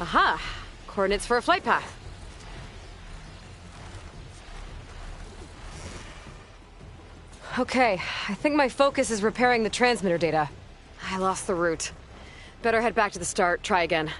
Aha! Coordinates for a flight path. Okay, I think my focus is repairing the transmitter data. I lost the route. Better head back to the start, try again.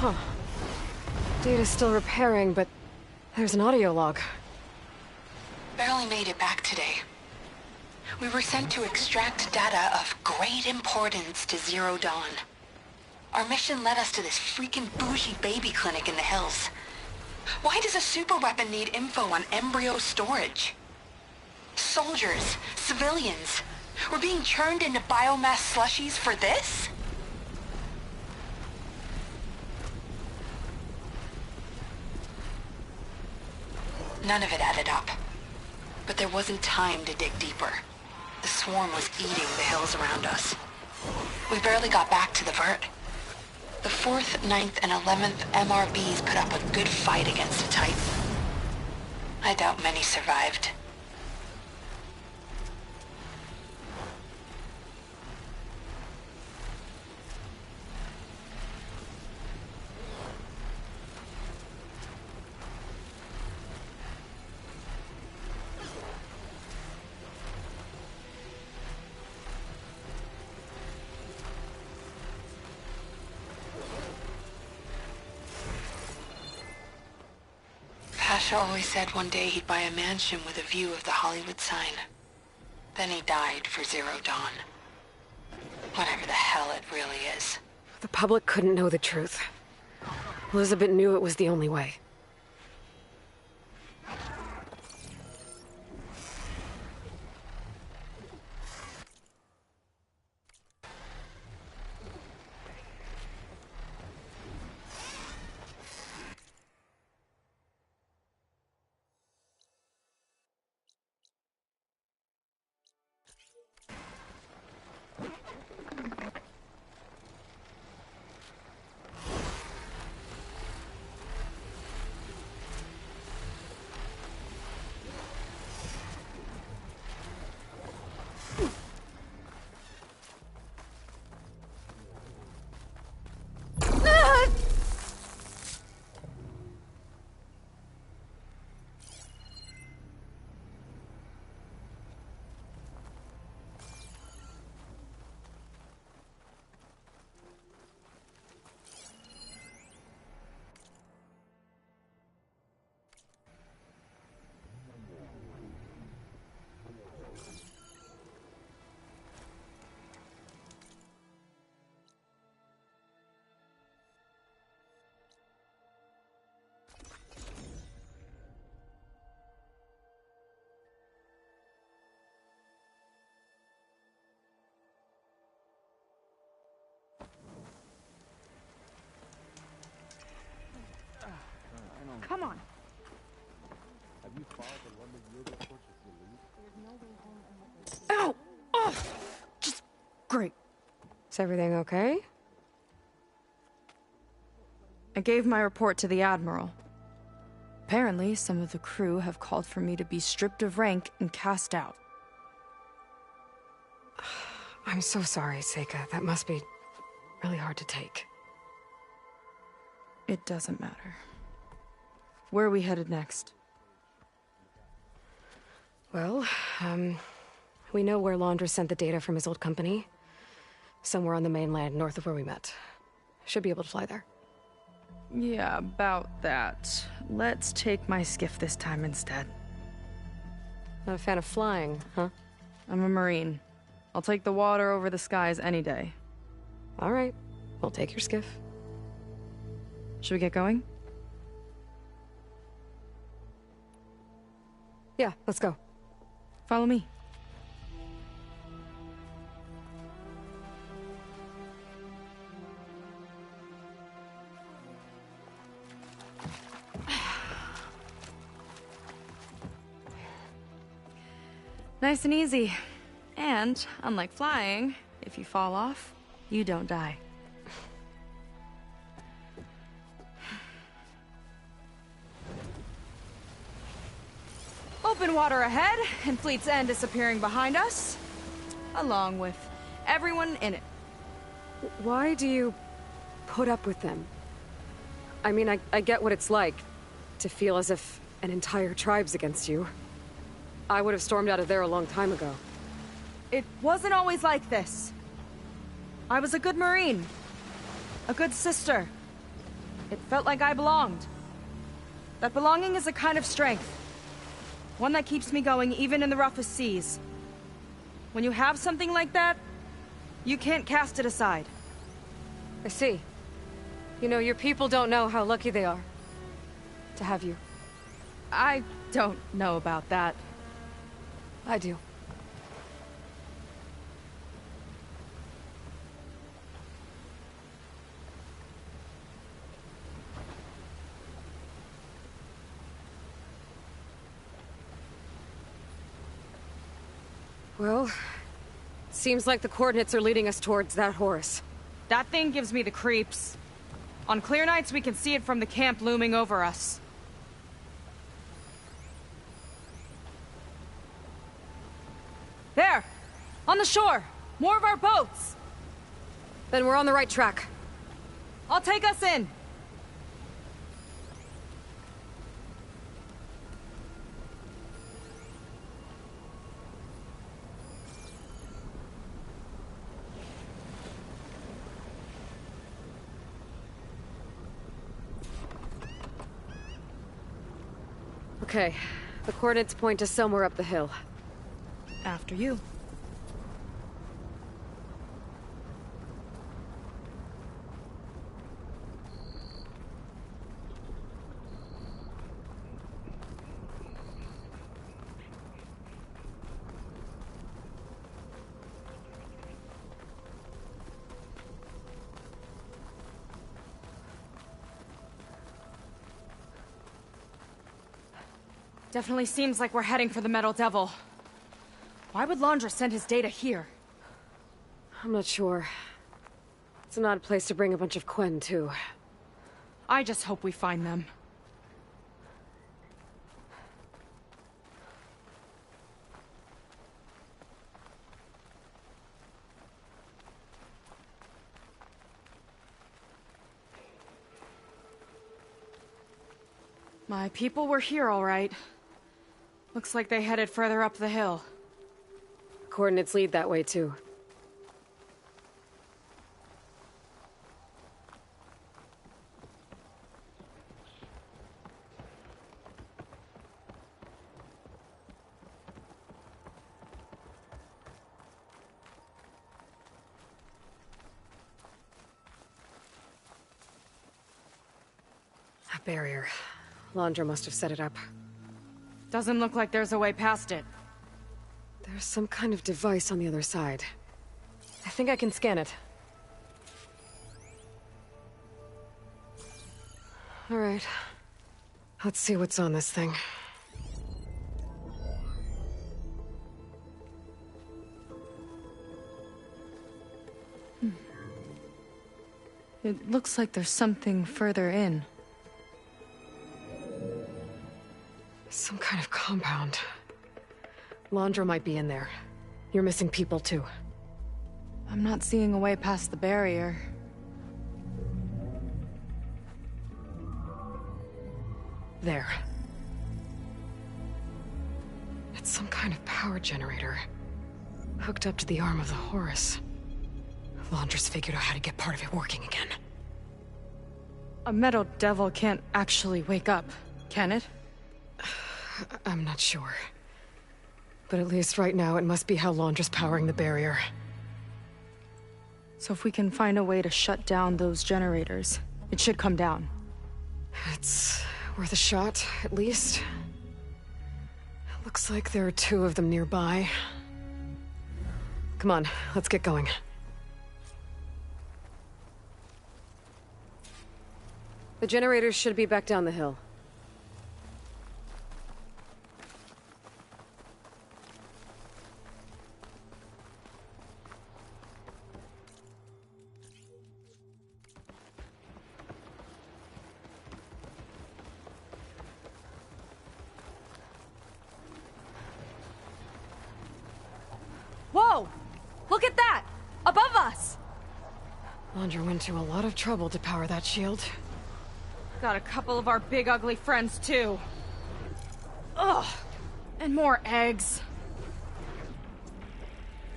Huh. Data's still repairing, but there's an audio log. Barely made it back today. We were sent to extract data of great importance to Zero Dawn. Our mission led us to this freaking bougie baby clinic in the hills. Why does a superweapon need info on embryo storage? Soldiers, civilians, we're being churned into biomass slushies for this? None of it added up. But there wasn't time to dig deeper. The swarm was eating the hills around us. We barely got back to the vert. The 4th, 9th, and 11th MRBs put up a good fight against a Titan. I doubt many survived. Pasha always said one day he'd buy a mansion with a view of the Hollywood sign. Then he died for Zero Dawn. Whatever the hell it really is. The public couldn't know the truth. Elizabeth knew it was the only way. Come on. Have you followed the London Year report since you leave? Ow! Oh! Just great. Is everything okay? I gave my report to the Admiral. Apparently, some of the crew have called for me to be stripped of rank and cast out. I'm so sorry, Seika. That must be really hard to take. It doesn't matter. Where are we headed next? Well, we know where Laundress sent the data from his old company. Somewhere on the mainland, north of where we met. Should be able to fly there. Yeah, about that. Let's take my skiff this time instead. Not a fan of flying, huh? I'm a Marine. I'll take the water over the skies any day. All right. We'll take your skiff. Should we get going? Yeah, let's go. Follow me. Nice and easy. And, unlike flying, if you fall off, you don't die. Open water ahead, and Fleet's End disappearing behind us, along with everyone in it. Why do you put up with them? I mean, I get what it's like to feel as if an entire tribe's against you. I would have stormed out of there a long time ago. It wasn't always like this. I was a good Marine. A good sister. It felt like I belonged. That belonging is a kind of strength. One that keeps me going even in the roughest seas. When you have something like that, you can't cast it aside. I see. You know, your people don't know how lucky they are to have you. I don't know about that. I do. Well, seems like the coordinates are leading us towards that Horus. That thing gives me the creeps. On clear nights, we can see it from the camp looming over us. There! On the shore! More of our boats! Then we're on the right track. I'll take us in! Okay, the coordinates point to somewhere up the hill. After you. Definitely seems like we're heading for the Metal Devil. Why would Londra send his data here? I'm not sure. It's an odd place to bring a bunch of Quen, too. I just hope we find them. My people were here, all right. Looks like they headed further up the hill. Coordinates lead that way, too. That barrier. Londra must have set it up. Doesn't look like there's a way past it. There's some kind of device on the other side. I think I can scan it. All right. Let's see what's on this thing. It looks like there's something further in. Some kind of compound. Londra might be in there. You're missing people, too. I'm not seeing a way past the barrier. There. It's some kind of power generator. Hooked up to the arm of the Horus. Londra's figured out how to get part of it working again. A Metal Devil can't actually wake up, can it? I'm not sure. But at least right now, it must be how Londra's powering the barrier. So if we can find a way to shut down those generators, it should come down. It's worth a shot, at least. It looks like there are 2 of them nearby. Come on, let's get going. The generators should be back down the hill. Look at that! Above us! Laundra went to a lot of trouble to power that shield. Got a couple of our big ugly friends, too. Ugh! And more eggs.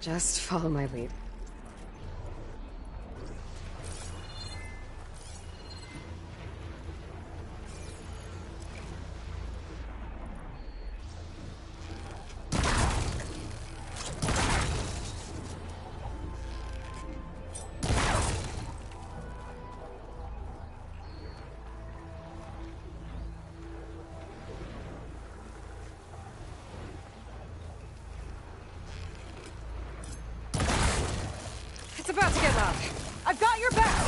Just follow my lead. It's about to get loud. I've got your back!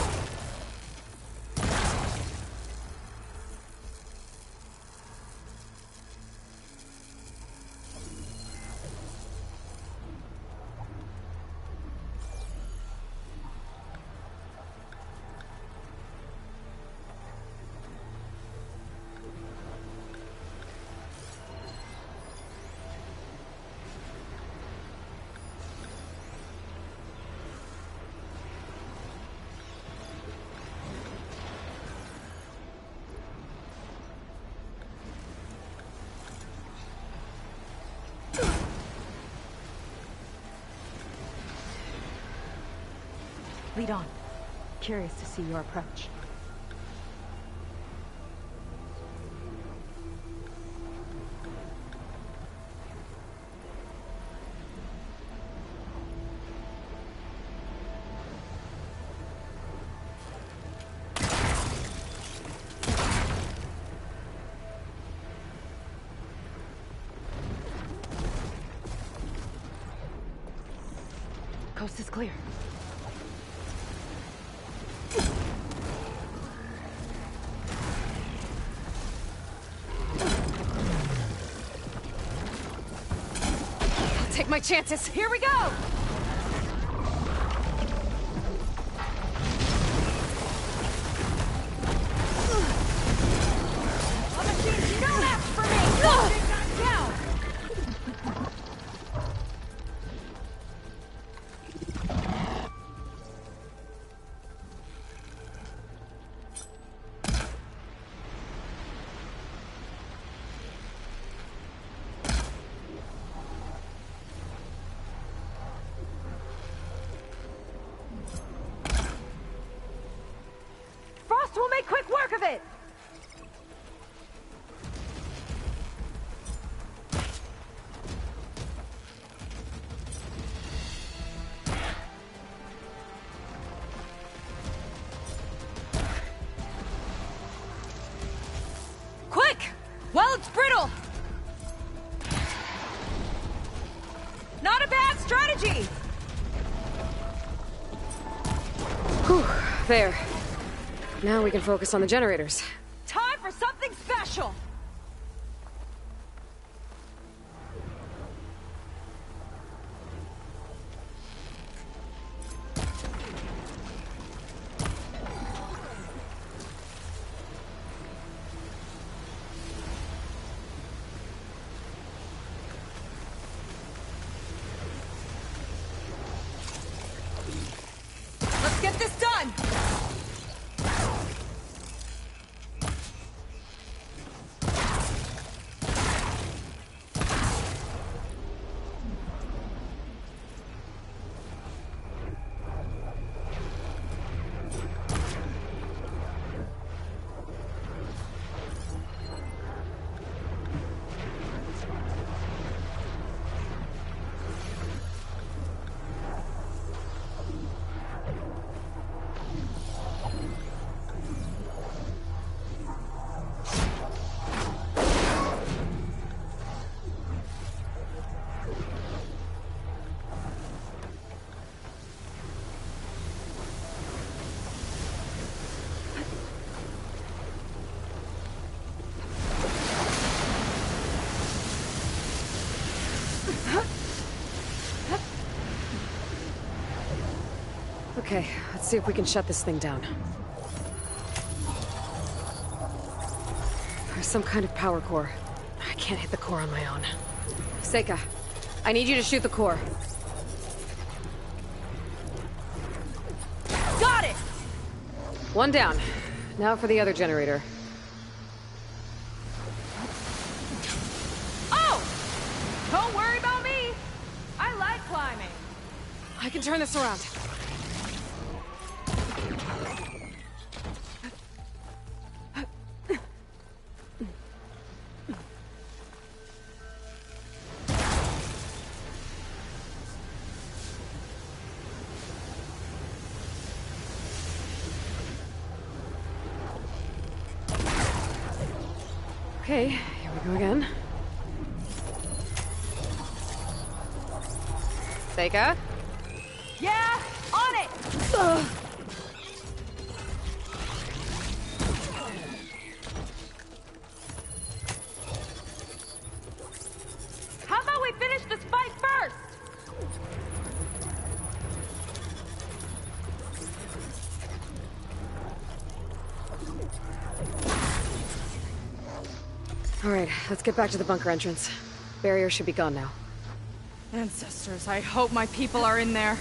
Lead on. Curious to see your approach. Coast is clear. Take my chances. Here we go! A machine's no match for me! Down! Frost will make quick work of it! Quick! While it's brittle! Not a bad strategy! Whew, there. Now we can focus on the generators. Time for something special! Let's get this done! Okay, let's see if we can shut this thing down. There's some kind of power core. I can't hit the core on my own. Seika, I need you to shoot the core. One down. Now for the other generator. Oh! Don't worry about me! I like climbing. I can turn this around. Okay, here we go again. Seika? Yeah, on it! Ugh. How about we finish this fight first? All right, let's get back to the bunker entrance. Barrier should be gone now. Ancestors, I hope my people are in there.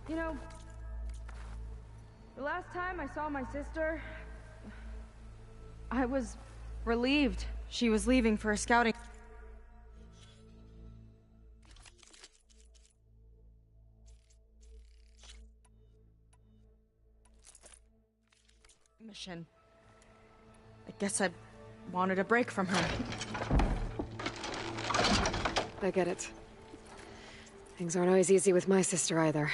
You know, the last time I saw my sister, I was relieved she was leaving for a scouting mission. I guess I wanted a break from her. I get it. Things aren't always easy with my sister either.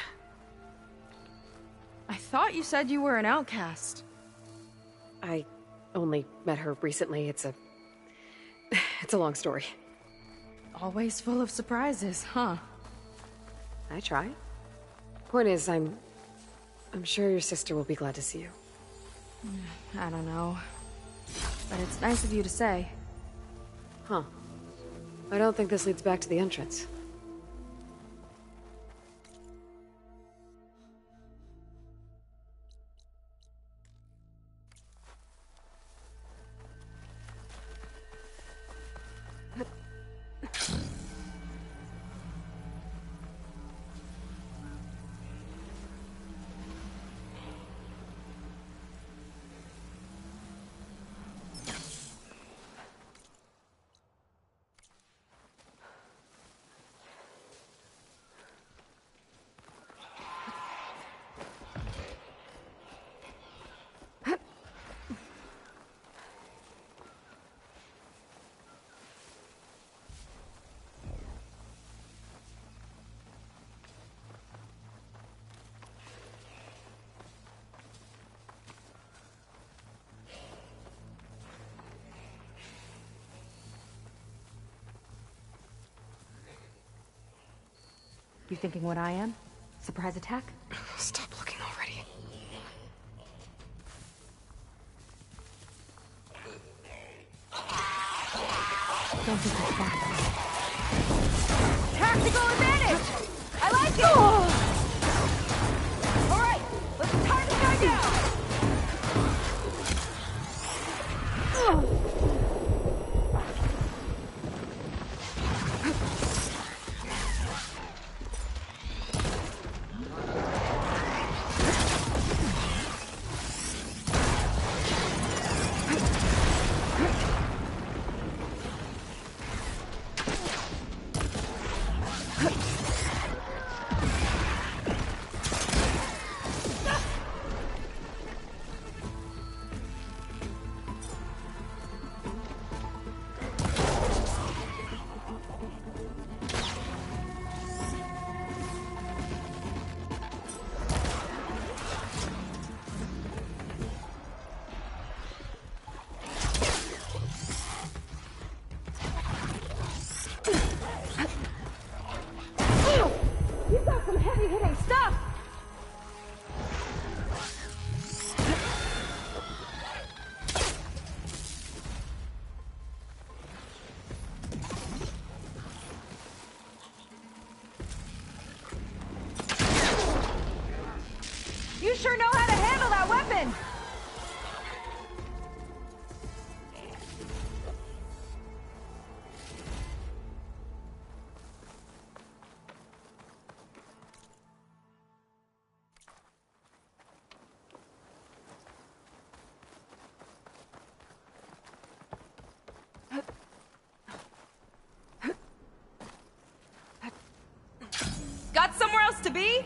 I thought you said you were an outcast. I only met her recently. It's a long story. Always full of surprises, huh? I try. Point is, I'm sure your sister will be glad to see you. I don't know. But it's nice of you to say. Huh. I don't think this leads back to the entrance. You thinking what I am? Surprise attack? Stop looking already. Don't think it's that. Tactical advantage! I like it! Alright, let's tie this guy down! sure know how to handle that weapon! Got somewhere else to be?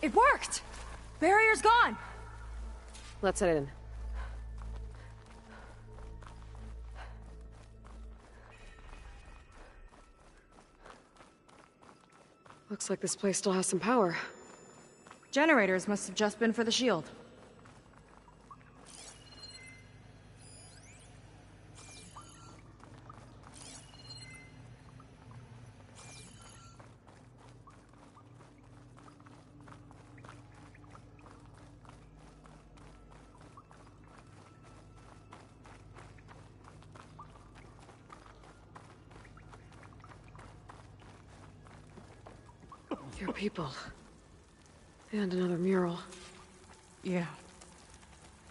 It worked! Barrier's gone! Let's head in. Looks like this place still has some power. Generators must have just been for the shield. Your people. And another mural. Yeah.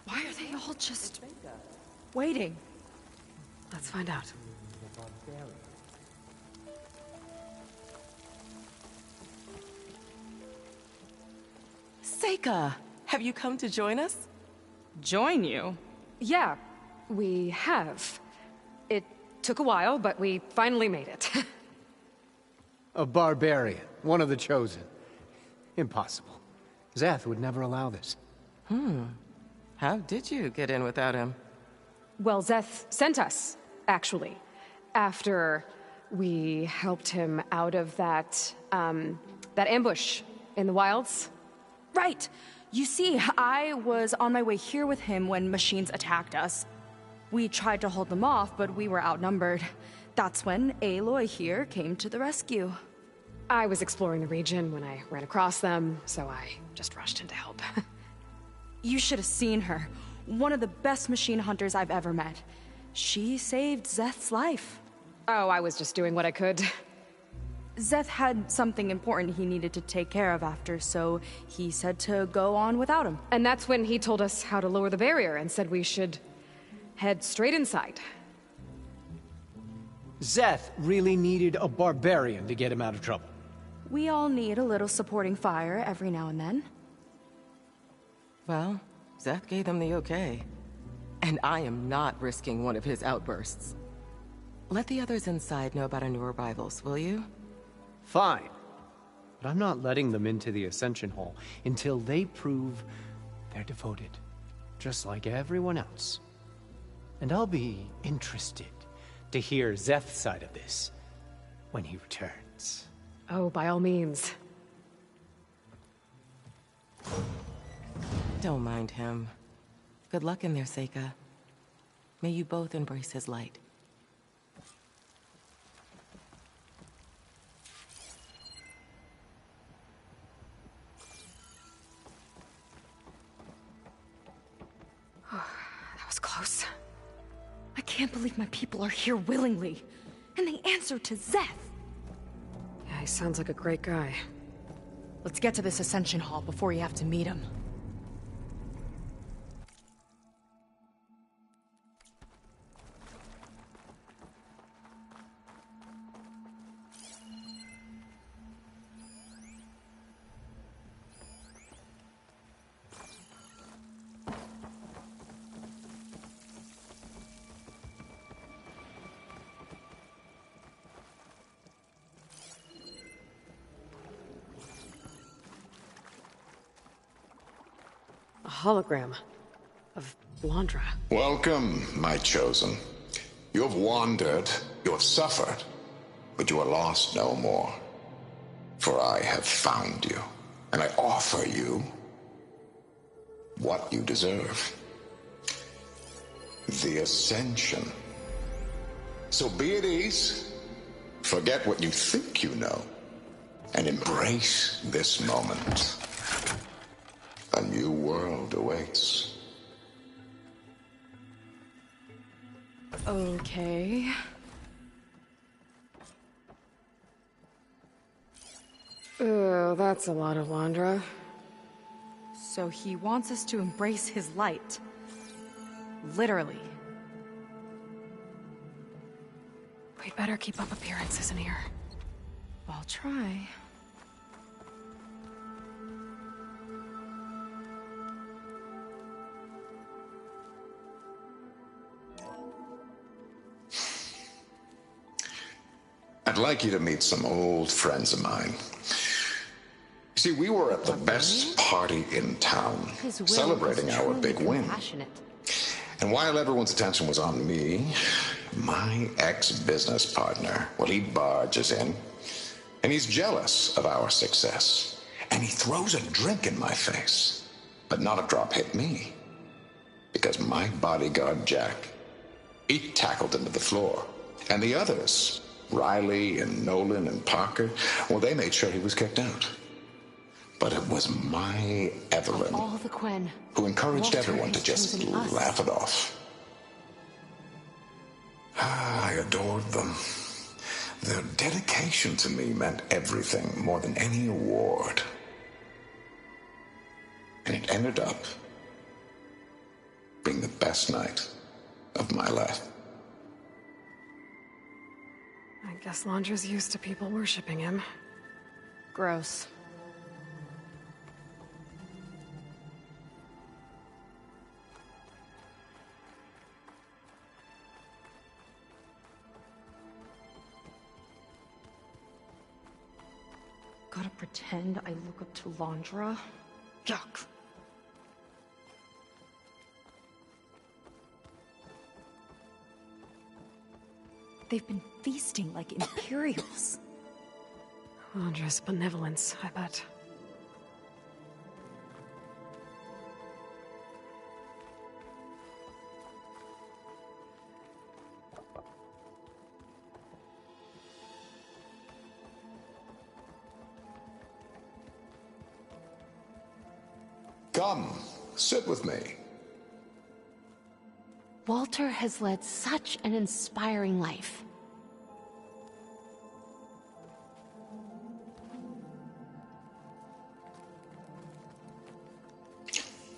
Why are they all just waiting? Let's find out. Seika, have you come to join us? Join you? Yeah, we have. It took a while, but we finally made it. A barbarian, one of the chosen. Impossible. Szeth would never allow this. How did you get in without him? Well, Szeth sent us, actually. After we helped him out of that ambush in the wilds. Right! You see, I was on my way here with him when machines attacked us. We tried to hold them off, but we were outnumbered. That's when Aloy here came to the rescue. I was exploring the region when I ran across them, so I just rushed in to help. You should have seen her. One of the best machine hunters I've ever met. She saved Szeth's life. Oh, I was just doing what I could. Szeth had something important he needed to take care of after, so he said to go on without him. And that's when he told us how to lower the barrier and said we should head straight inside. Zeth really needed a barbarian to get him out of trouble. We all need a little supporting fire every now and then. Well, Zeth gave them the okay. And I am not risking one of his outbursts. Let the others inside know about our new arrivals, will you? Fine. But I'm not letting them into the Ascension Hall until they prove they're devoted, just like everyone else. And I'll be interested to hear Zeth's side of this when he returns. Oh, by all means. Don't mind him. Good luck in there, Seika. May you both embrace his light. That was close. I can't believe my people are here willingly. And they answer to Zeth. Yeah, he sounds like a great guy. Let's get to this Ascension Hall before you have to meet him. A hologram of Londra. Welcome, my chosen. You have wandered, you have suffered, but you are lost no more. For I have found you, and I offer you what you deserve. The Ascension. So be at ease, forget what you think you know, and embrace this moment. A new world awaits. Okay. Oh, that's a lot of Londra. So he wants us to embrace his light. Literally. We'd better keep up appearances in here. I'll try. I'd like you to meet some old friends of mine. You see, we were at the best party in town, celebrating our big win. And while everyone's attention was on me, my ex-business partner, well, he barges in, and he's jealous of our success. And he throws a drink in my face, but not a drop hit me. Because my bodyguard, Jack, he tackled him to the floor. And the others, Riley and Nolan and Parker, well, they made sure he was kicked out. But it was my Evelyn All the Quen. who encouraged Walter everyone to has just chosen us. laugh it off. I adored them. Their dedication to me meant everything, more than any award. And it ended up being the best night of my life. I guess Londra's used to people worshipping him. Gross. Gotta pretend I look up to Londra? Yuck. They've been feasting like Imperials. Londra's benevolence, I bet. Come, sit with me. Walter has led such an inspiring life.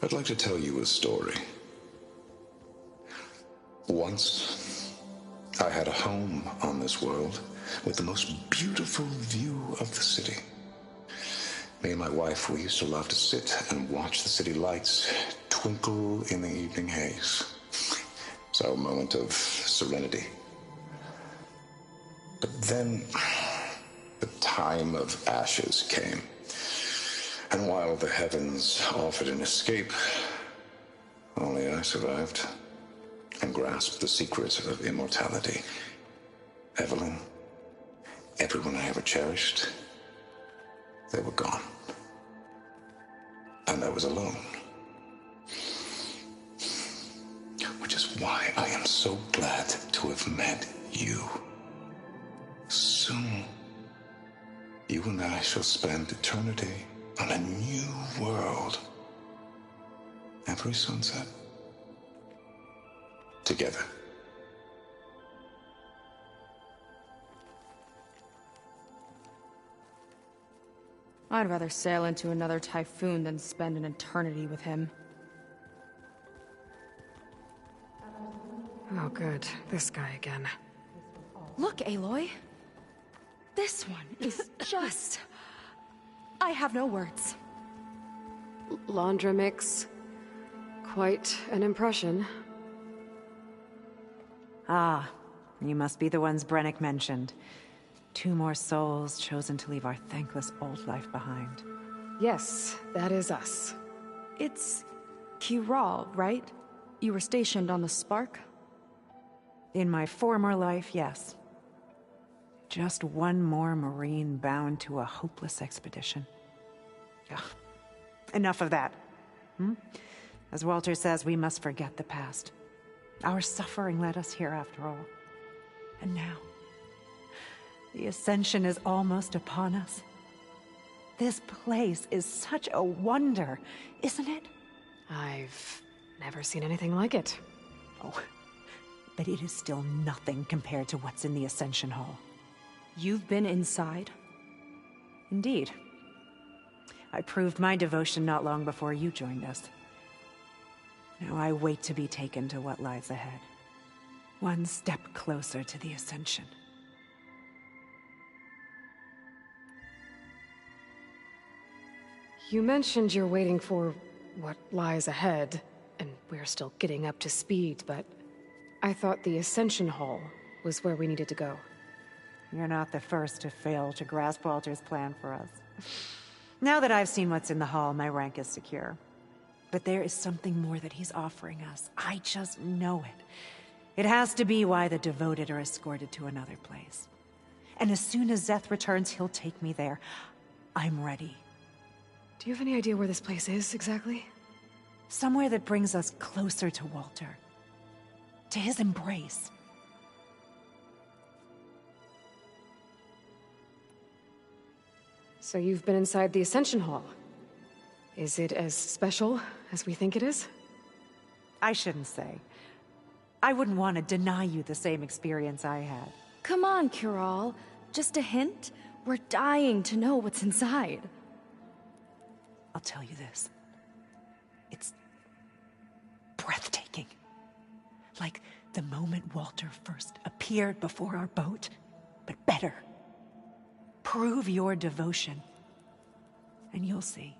I'd like to tell you a story. Once, I had a home on this world with the most beautiful view of the city. Me and my wife, we used to love to sit and watch the city lights twinkle in the evening haze. So a moment of serenity. But then the time of ashes came. And while the heavens offered an escape, only I survived and grasped the secret of immortality. Evelyn, everyone I ever cherished, they were gone. And I was alone. Which is why I am so glad to have met you. Soon, you and I shall spend eternity on a new world. Every sunset. Together. I'd rather sail into another typhoon than spend an eternity with him. Oh, good. This guy again. Look, Aloy. This one is just... I have no words. Laundra mix. Quite an impression. Ah, you must be the ones Brennick mentioned. 2 more souls chosen to leave our thankless old life behind. Yes, that is us. It's Kiral, right? You were stationed on the Spark? In my former life, yes. Just one more Marine bound to a hopeless expedition. Ugh. Enough of that. As Walter says, we must forget the past. Our suffering led us here after all. And now, the Ascension is almost upon us. This place is such a wonder, isn't it? I've never seen anything like it. Oh, but it is still nothing compared to what's in the Ascension Hall. You've been inside? Indeed. I proved my devotion not long before you joined us. Now I wait to be taken to what lies ahead. One step closer to the Ascension. You mentioned you're waiting for what lies ahead, and we're still getting up to speed, but I thought the Ascension Hall was where we needed to go. You're not the first to fail to grasp Walter's plan for us. Now that I've seen what's in the hall, my rank is secure. But there is something more that he's offering us. I just know it. It has to be why the devoted are escorted to another place. And as soon as Szeth returns, he'll take me there. I'm ready. Do you have any idea where this place is, exactly? Somewhere that brings us closer to Walter. To his embrace. So you've been inside the Ascension Hall. Is it as special as we think it is? I shouldn't say. I wouldn't want to deny you the same experience I had. Come on, Kiral. Just a hint? We're dying to know what's inside. I'll tell you this. It's breathtaking. Like the moment Walter first appeared before our boat, but better. Prove your devotion, and you'll see.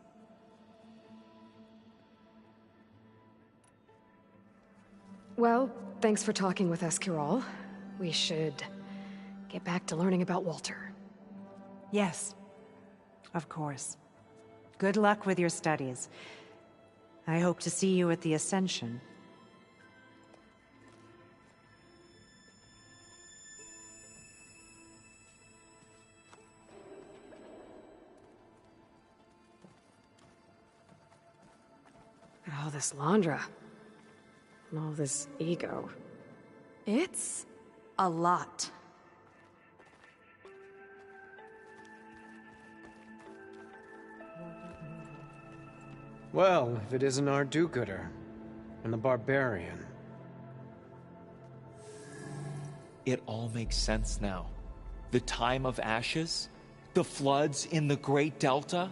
Well, thanks for talking with us, Kiral. We should get back to learning about Walter. Yes, of course. Good luck with your studies. I hope to see you at the Ascension. All this Laundra. And all this ego. It's a lot. Well, if it isn't our do-gooder, and the barbarian. It all makes sense now. The time of ashes, the floods in the Great Delta.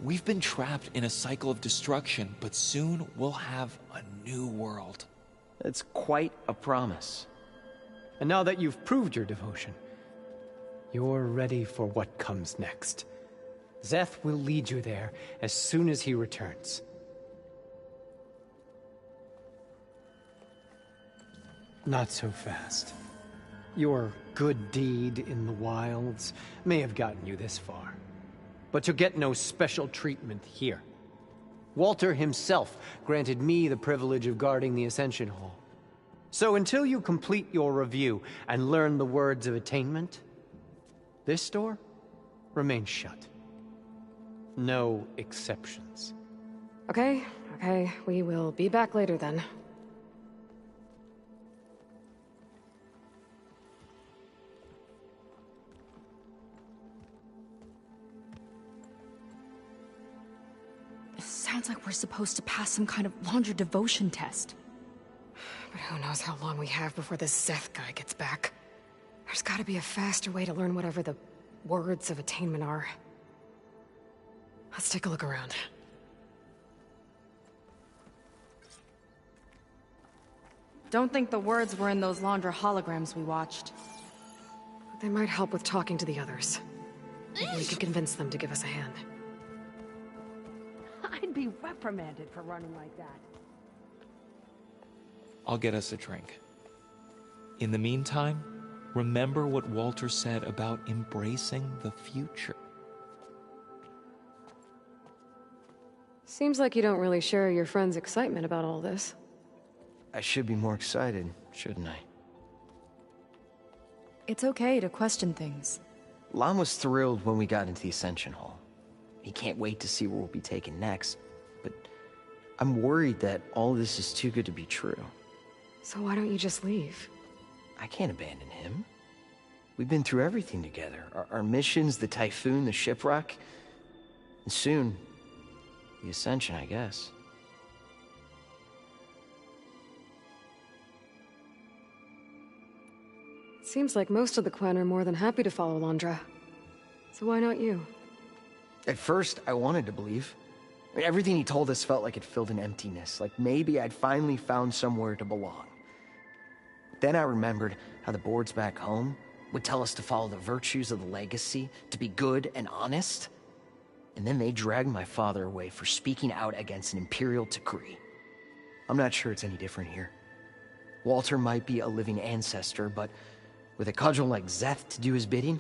We've been trapped in a cycle of destruction, but soon we'll have a new world. It's quite a promise. And now that you've proved your devotion, you're ready for what comes next. Szeth will lead you there as soon as he returns. Not so fast. Your good deed in the wilds may have gotten you this far, but you'll get no special treatment here. Walter himself granted me the privilege of guarding the Ascension Hall. So until you complete your review and learn the words of attainment, this door remains shut. No exceptions. Okay, we will be back later then. It sounds like we're supposed to pass some kind of Laundra devotion test. But who knows how long we have before this Szeth guy gets back. There's gotta be a faster way to learn whatever the words of attainment are. Let's take a look around. Don't think the words were in those Laundra holograms we watched. They might help with talking to the others. Maybe we could convince them to give us a hand. I'd be reprimanded for running like that. I'll get us a drink. In the meantime, remember what Walter said about embracing the future. Seems like you don't really share your friend's excitement about all this. I should be more excited, shouldn't I? It's okay to question things. Lon was thrilled when we got into the Ascension Hall. He can't wait to see where we'll be taken next, but I'm worried that all this is too good to be true. So why don't you just leave? I can't abandon him. We've been through everything together. Our missions, the Typhoon, the shipwreck, and soon, the Ascension, I guess. Seems like most of the clan are more than happy to follow Laundra. So why not you? At first, I wanted to believe. I mean, everything he told us felt like it filled an emptiness, like maybe I'd finally found somewhere to belong. Then I remembered how the boards back home would tell us to follow the virtues of the legacy, to be good and honest. And then they dragged my father away for speaking out against an imperial decree. I'm not sure it's any different here. Walter might be a living ancestor, but with a cudgel like Szeth to do his bidding,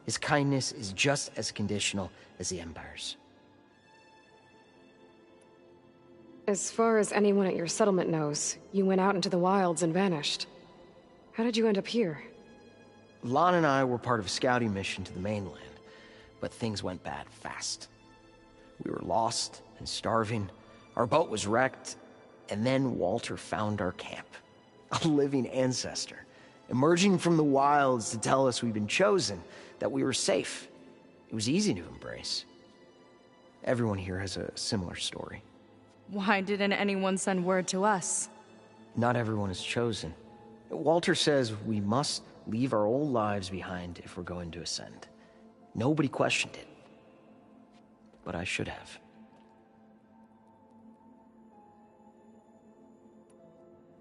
his kindness is just as conditional as the Empire's. As far as anyone at your settlement knows, you went out into the wilds and vanished. How did you end up here? Lon and I were part of a scouting mission to the mainland, but things went bad fast. We were lost and starving, our boat was wrecked, and then Walter found our camp. A living ancestor, emerging from the wilds to tell us we'd been chosen, that we were safe. It was easy to embrace. Everyone here has a similar story. Why didn't anyone send word to us? Not everyone is chosen. Walter says we must leave our old lives behind if we're going to ascend. Nobody questioned it. But I should have.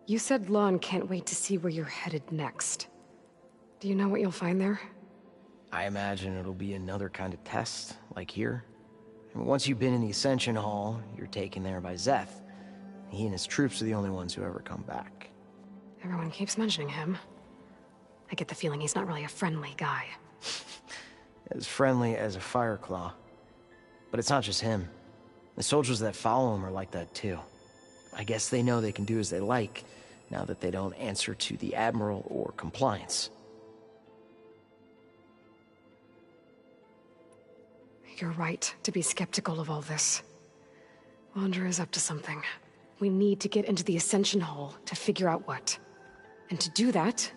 You said Lon can't wait to see where you're headed next. Do you know what you'll find there? I imagine it'll be another kind of test, like here. And once you've been in the Ascension Hall, you're taken there by Szeth. He and his troops are the only ones who ever come back. Everyone keeps mentioning him. I get the feeling he's not really a friendly guy. As friendly as a Fireclaw. But it's not just him. The soldiers that follow him are like that too. I guess they know they can do as they like, now that they don't answer to the Admiral or Compliance. You're right to be skeptical of all this. Laundra is up to something. We need to get into the Ascension Hall to figure out what. And to do that,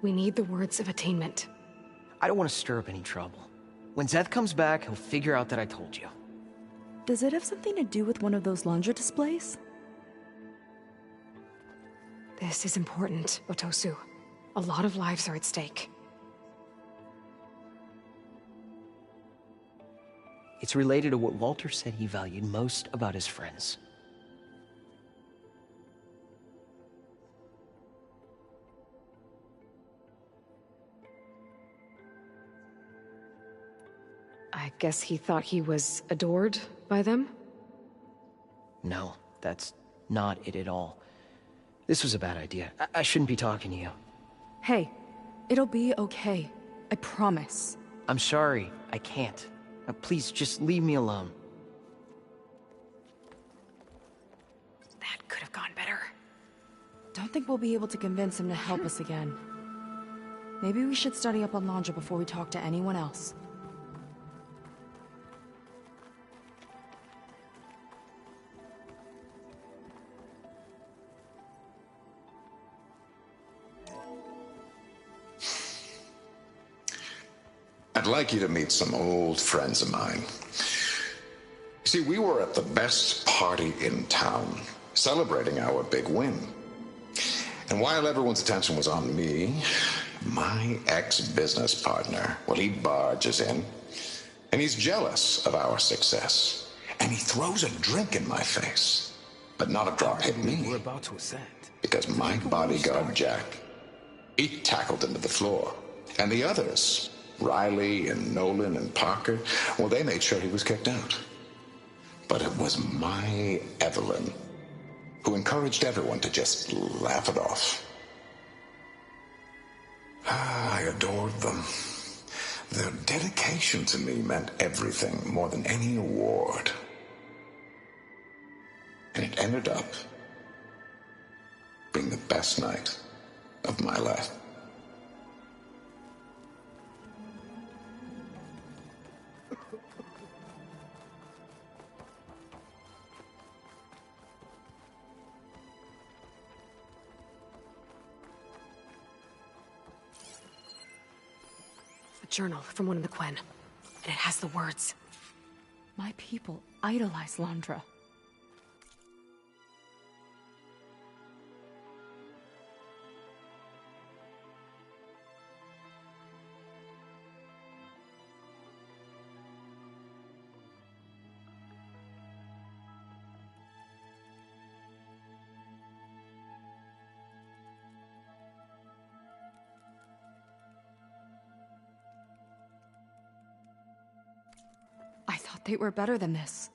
we need the words of attainment. I don't want to stir up any trouble. When Szeth comes back, he'll figure out that I told you. Does it have something to do with one of those Laundra displays? This is important, Otosu. A lot of lives are at stake. It's related to what Walter said he valued most about his friends. I guess he thought he was adored by them? No, that's not it at all. This was a bad idea. I shouldn't be talking to you. Hey, it'll be okay. I promise. I'm sorry, I can't. Please, just leave me alone. That could have gone better. Don't think we'll be able to convince him to help us again. Maybe we should study up on Landra before we talk to anyone else. I'd like you to meet some old friends of mine. See, we were at the best party in town, celebrating our big win. And while everyone's attention was on me, my ex-business partner, well, he barges in, and he's jealous of our success. And he throws a drink in my face, but not a drop hit me. We're about to ascend. Because my bodyguard, Jack, he tackled him to the floor. And the others, Riley and Nolan and Parker, well, they made sure he was kicked out. But it was my Evelyn who encouraged everyone to just laugh it off. I adored them. Their dedication to me meant everything, more than any award. And it ended up being the best night of my life. A journal from one of the Quen. And it has the words. My people idolize Landra. They were better than this.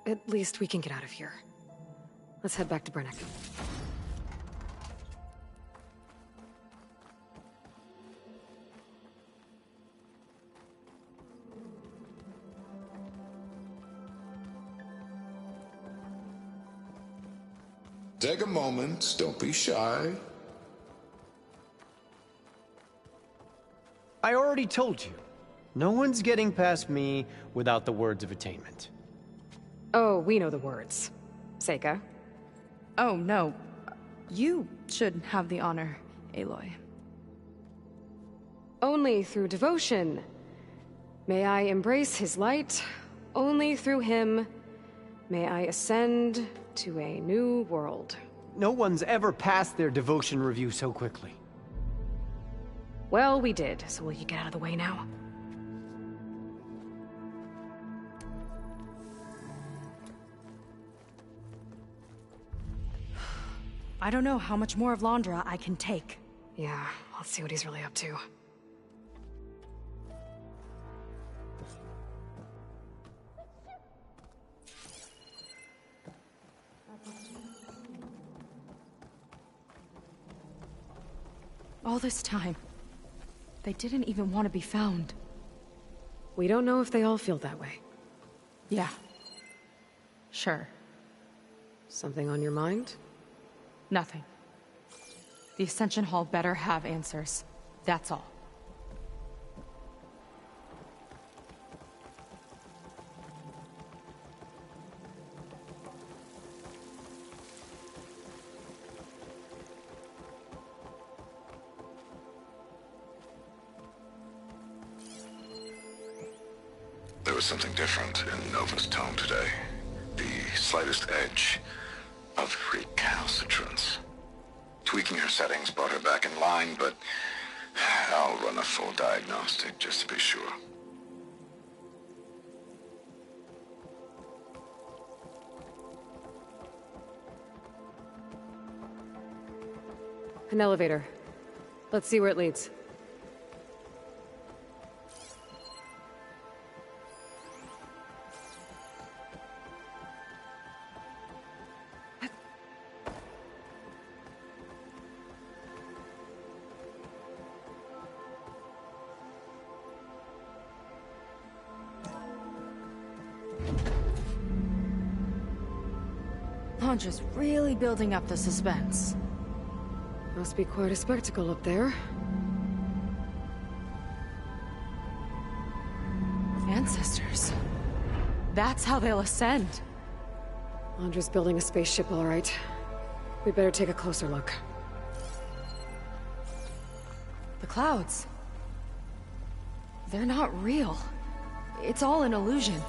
At least we can get out of here. Let's head back to Brennick. Take a moment, don't be shy. I already told you. No one's getting past me without the words of attainment. Oh, we know the words. Seika. Oh, no. You should have the honor, Aloy. Only through devotion may I embrace his light. Only through him may I ascend to a new world. No one's ever passed their devotion review so quickly. Well, we did, so will you get out of the way now? I don't know how much more of Landra I can take. Yeah, let's see what he's really up to. All this time, they didn't even want to be found. We don't know if they all feel that way. Yeah. Sure. Something on your mind? Nothing. The Ascension Hall better have answers. That's all. There was something different in Nova's tone today. The slightest edge of recalcitrance. Tweaking her settings brought her back in line, but I'll run a full diagnostic just to be sure. An elevator. Let's see where it leads. Londra's really building up the suspense. Must be quite a spectacle up there. Ancestors. That's how they'll ascend. Londra's building a spaceship, all right. We better take a closer look. The clouds. They're not real. It's all an illusion.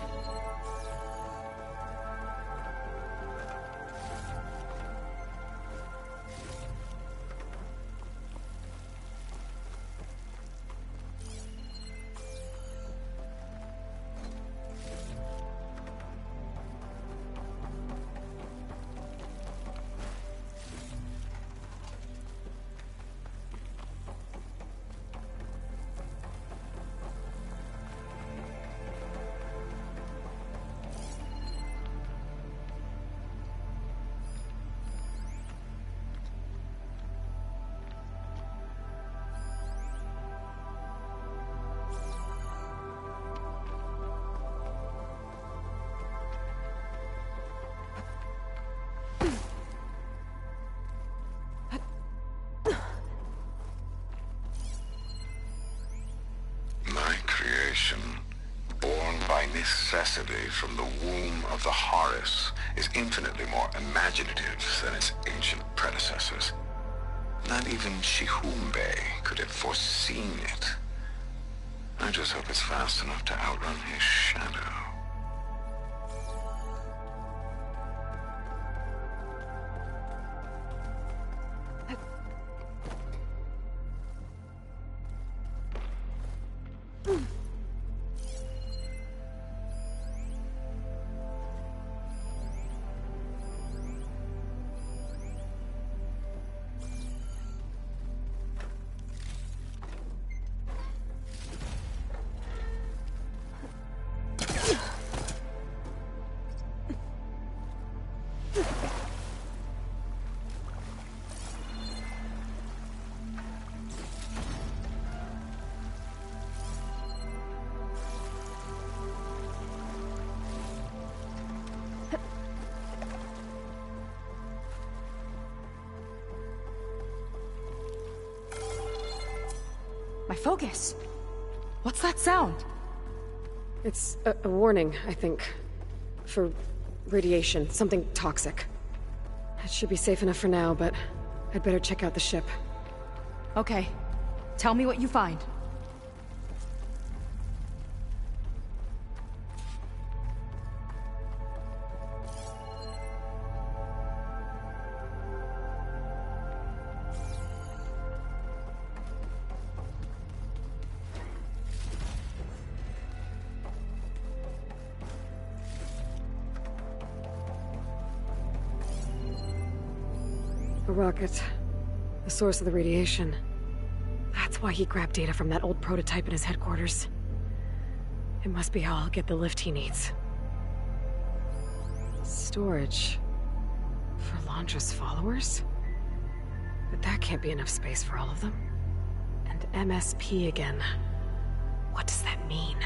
Born by necessity from the womb of the Horus, is infinitely more imaginative than its ancient predecessors. Not even Shihumbe could have foreseen it. I just hope it's fast enough to outrun his shadow. My focus! What's that sound? It's a warning, I think. For radiation, something toxic. It should be safe enough for now, but I'd better check out the ship. Okay. Tell me what you find. A rocket. The source of the radiation. That's why he grabbed data from that old prototype in his headquarters. It must be how I'll get the lift he needs. Storage. For Londra's followers? But that can't be enough space for all of them. And MSP again. What does that mean?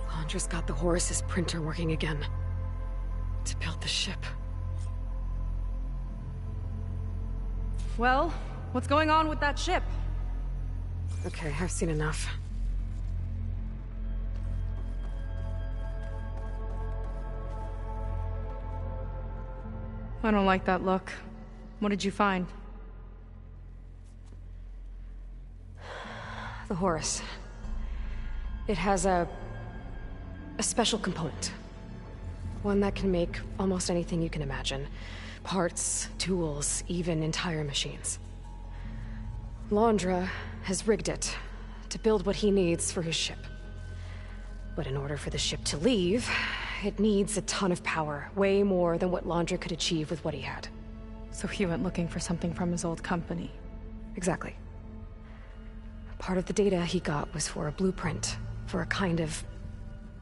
Londra's got the Horus's printer working again. To build the ship. Well, what's going on with that ship? Okay, I've seen enough. I don't like that look. What did you find? The Horus. It has a special component. One that can make almost anything you can imagine. Parts, tools, even entire machines. Londra has rigged it to build what he needs for his ship. But in order for the ship to leave, it needs a ton of power, way more than what Londra could achieve with what he had. So he went looking for something from his old company. Exactly. Part of the data he got was for a blueprint, for a kind of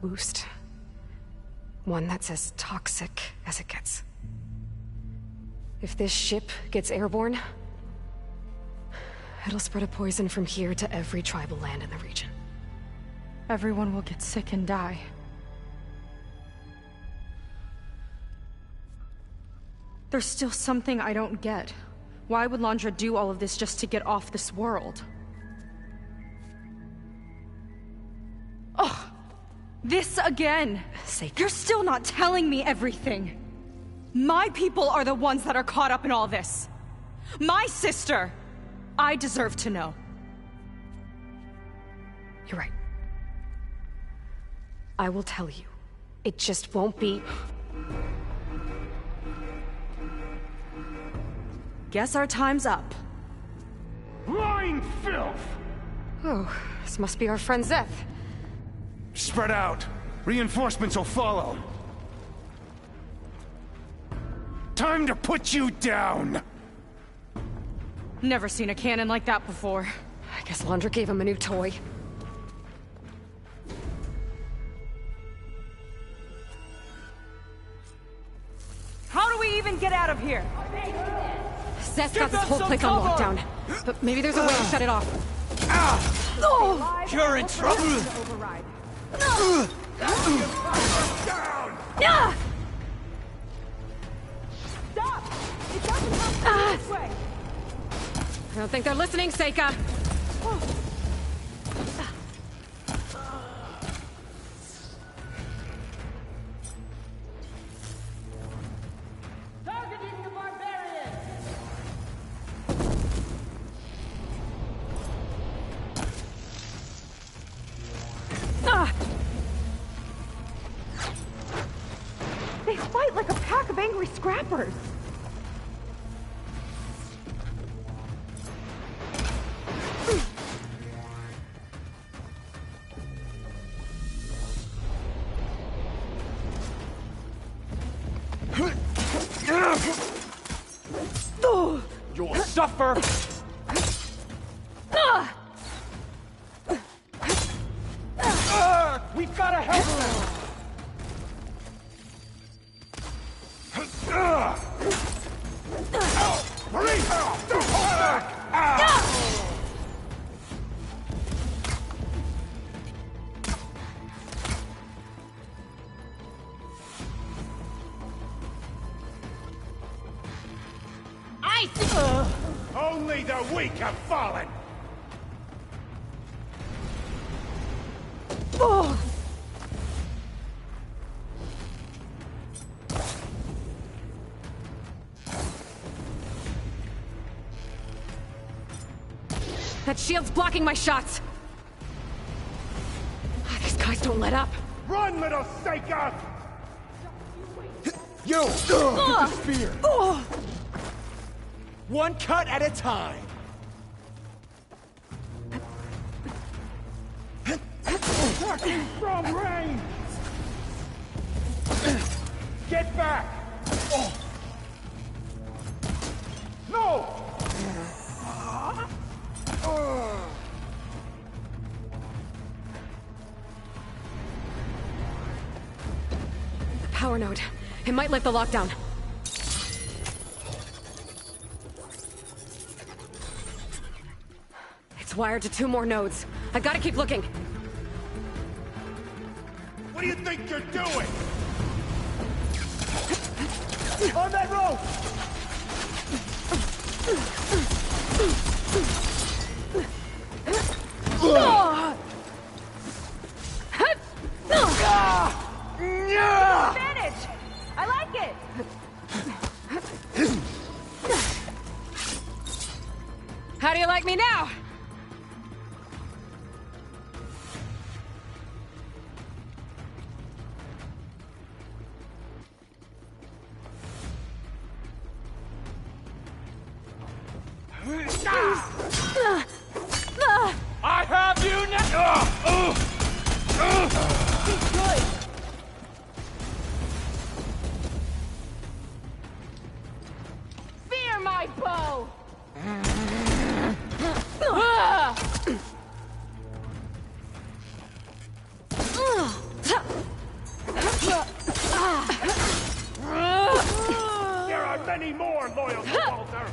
boost. One that's as toxic as it gets. If this ship gets airborne, it'll spread a poison from here to every tribal land in the region. everyone will get sick and die. There's still something I don't get. Why would Londra do all of this just to get off this world? Oh, this again! You're still not telling me everything! My people are the ones that are caught up in all this! My sister! I deserve to know. You're right. I will tell you. It just won't be... Guess our time's up. Lying filth! Oh, this must be our friend Szeth. Spread out. Reinforcements will follow. Time to put you down! Never seen a cannon like that before. I guess Londra gave him a new toy. How do we even get out of here? Szeth's got this whole place on lockdown. But maybe there's a way to shut it off. You're in trouble! Stop! It doesn't have to be this way! I don't think they're listening, Seika. Targeting the barbarian! They fight like a pack of angry scrappers. You'll suffer! We've got to help them! Marie! Don't hold back! Only the weak have fallen! That shield's blocking my shots. These guys don't let up. Run, little Seika! You! Get the spear! One cut at a time! Attacking from range! Get back! No! Power node. It might lift the lockdown. It's wired to 2 more nodes. I gotta keep looking. What do you think you're doing? On that rope! Advantage! I like it! How do you like me now? I have you now! Good! Fear my bow! There are many more loyal to Walter!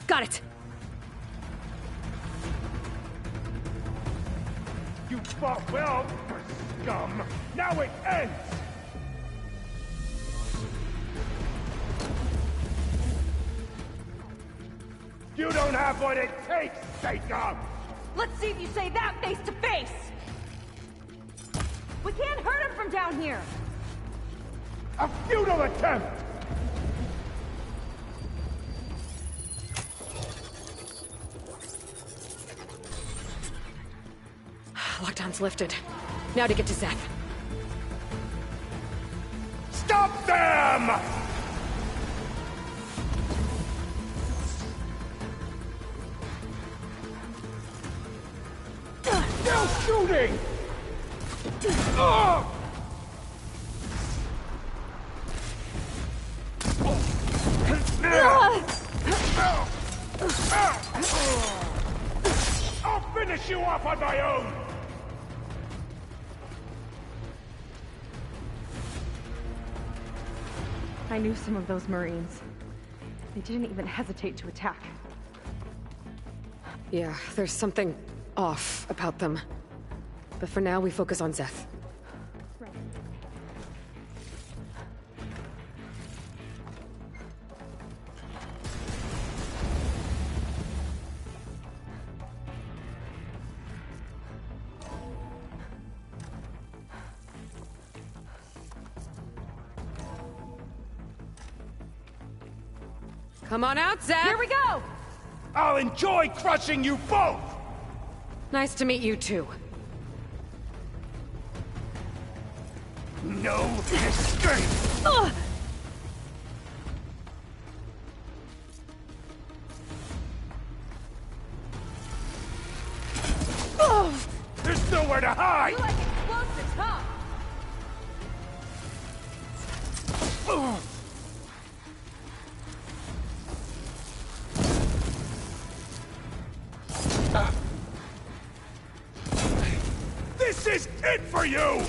Got it. Well, for scum, now it ends! You don't have what it takes, Jacob! Let's see if you say that face to face! We can't hurt him from down here! A futile attempt! Lockdown's lifted. Now to get to Zeth. Stop them! Still shooting! I'll finish you off on my own! I knew some of those Marines. They didn't even hesitate to attack. Yeah, there's something off about them. But for now, we focus on Zeth. Come on out, Zeth! Here we go! I'll enjoy crushing you both! Nice to meet you, too. No escape! There's nowhere to hide! You like explosives, huh? This is it for you!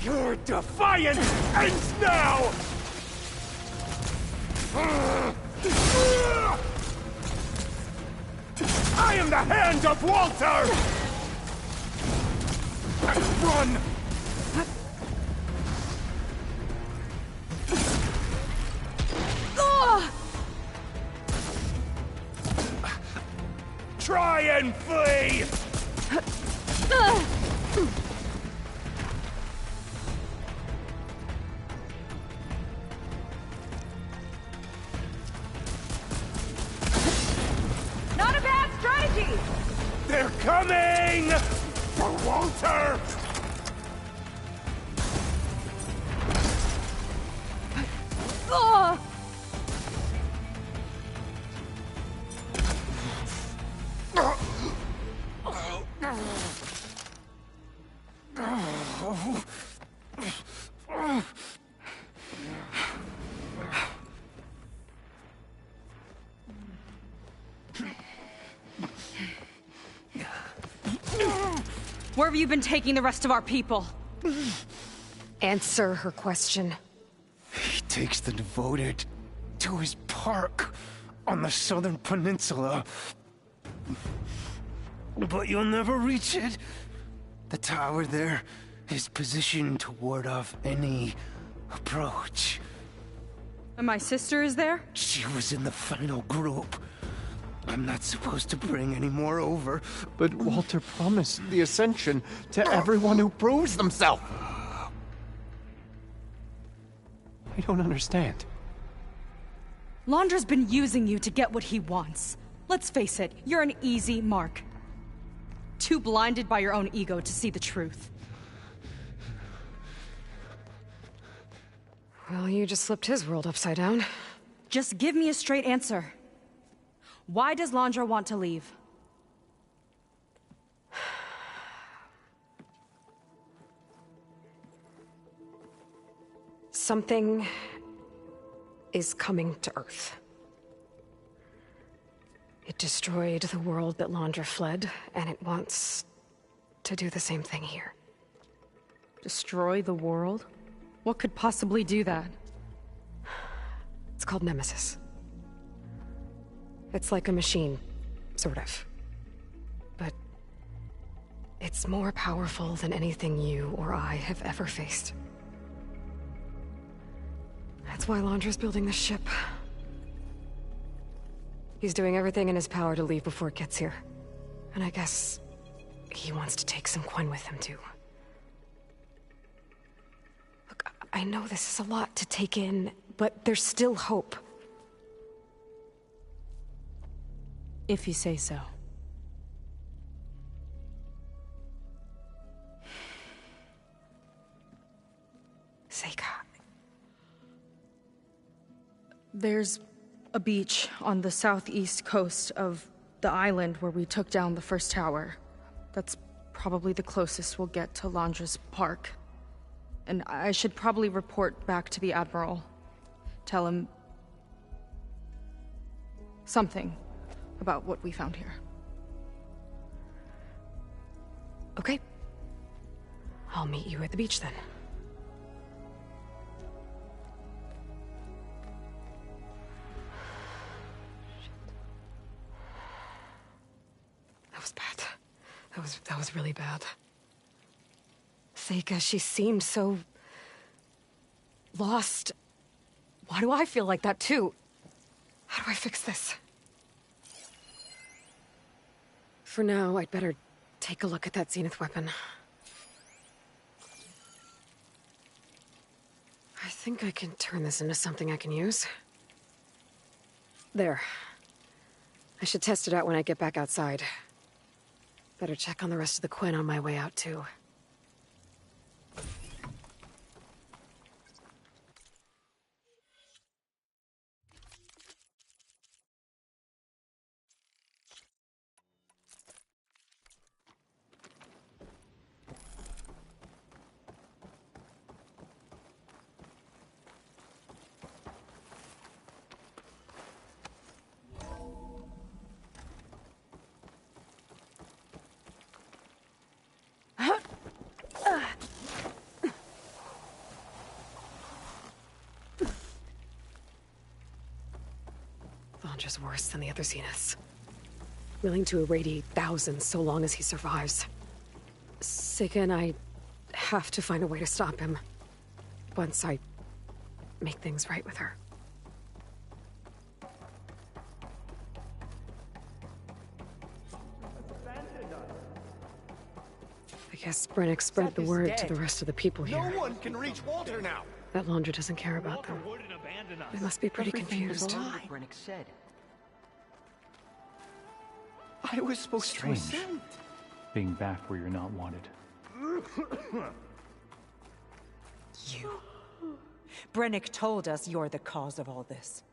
Your defiance ends now! I am the Hand of Walter! Run! Try and flee! Not a bad strategy! They're coming! For Walter! Where have you been taking the rest of our people? Answer her question. He takes the devoted to his park on the southern peninsula. But you'll never reach it. The tower there is positioned to ward off any approach. And my sister is there? She was in the final group. I'm not supposed to bring any more over. But Walter promised the Ascension to everyone who proves themselves. I don't understand. Londra's been using you to get what he wants. Let's face it, you're an easy mark. Too blinded by your own ego to see the truth. Well, you just flipped his world upside down. Just give me a straight answer. Why does Londra want to leave? Something is coming to Earth. It destroyed the world that Londra fled, and it wants to do the same thing here. Destroy the world? What could possibly do that? It's called Nemesis. It's like a machine, sort of. But it's more powerful than anything you or I have ever faced. That's why Londra's building this ship. He's doing everything in his power to leave before it gets here. And I guess he wants to take some Quen with him, too. Look, I know this is a lot to take in, but there's still hope. If you say so. Seika. There's a beach on the southeast coast of the island where we took down the first tower. That's probably the closest we'll get to Londra's park. And I should probably report back to the Admiral. Tell him something about what we found here. Okay. I'll meet you at the beach then. That was bad. That was really bad. Seika, she seemed so lost. Why do I feel like that too? How do I fix this? For now, I'd better take a look at that Zenith weapon. I think I can turn this into something I can use. There. I should test it out when I get back outside. Better check on the rest of the Quen on my way out, too. Londra's worse than the other Zeniths. Willing to irradiate thousands so long as he survives. Seika and I have to find a way to stop him. Once I make things right with her. I guess Brennick spread the word to the rest of the people here. No one can reach Walter now. That Londra doesn't care about them. They must be pretty confused. Brennick said. I was supposed to Strange, being back where you're not wanted. You. Brennick told us you're the cause of all this.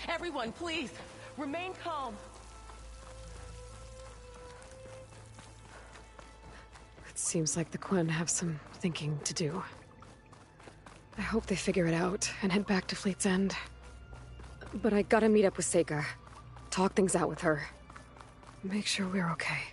Everyone, please, remain calm. It seems like the Quen have some thinking to do. I hope they figure it out and head back to Fleet's End. But I gotta meet up with Seika. Talk things out with her. Make sure we're okay.